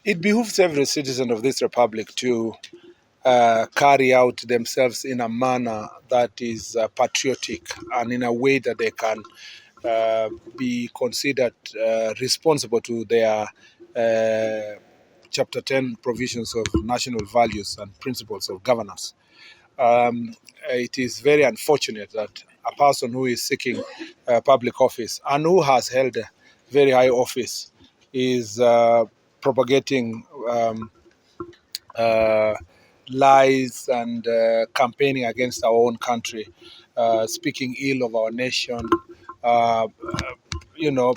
It behooves every citizen of this republic to carry out themselves in a manner that is patriotic and in a way that they can be considered responsible to their Chapter 10 provisions of national values and principles of governance. It is very unfortunate that a person who is seeking public office and who has held a very high office is propagating uh, lies and campaigning against our own country, speaking ill of our nation, uh, you know,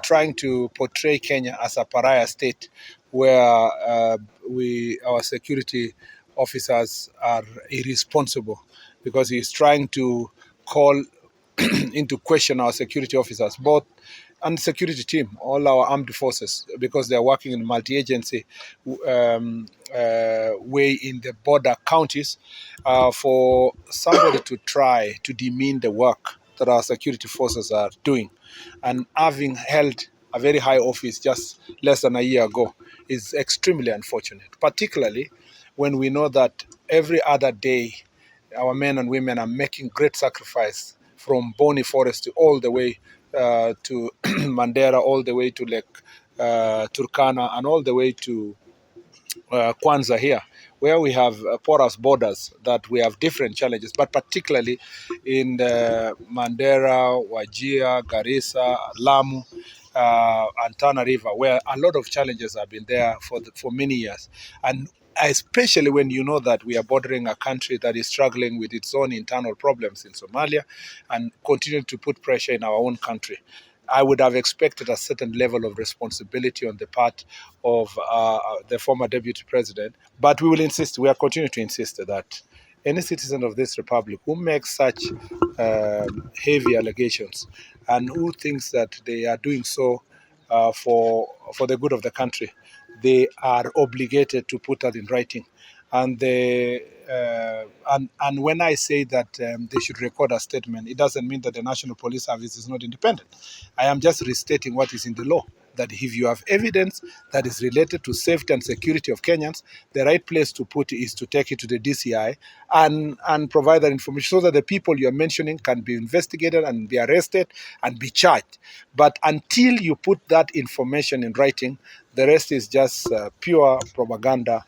trying to portray Kenya as a pariah state where our security officers are irresponsible, because he's trying to call into question our security officers, both and security team, all our armed forces, because they are working in multi-agency way in the border counties, for somebody to try to demean the work that our security forces are doing. And having held a very high office just less than a year ago is extremely unfortunate, particularly when we know that every other day our men and women are making great sacrifice from Boni Forest all the way to Mandera, all the way to Lake Turkana, and all the way to Kwanza here, where we have porous borders that we have different challenges, but particularly in the Mandera, Wajir, Garissa, Lamu, and Tana River, where a lot of challenges have been there for many years. And especially when you know that we are bordering a country that is struggling with its own internal problems in Somalia and continuing to put pressure in our own country. I would have expected a certain level of responsibility on the part of the former deputy president, but we will insist, we are continuing to insist that any citizen of this republic who makes such heavy allegations and who thinks that they are doing so for the good of the country, they are obligated to put that in writing. And and when I say that they should record a statement, it doesn't mean that the National Police Service is not independent. I am just restating what is in the law. That if you have evidence that is related to safety and security of Kenyans, the right place to put it is to take it to the DCI and provide that information so that the people you are mentioning can be investigated and be arrested and be charged. But until you put that information in writing, the rest is just pure propaganda.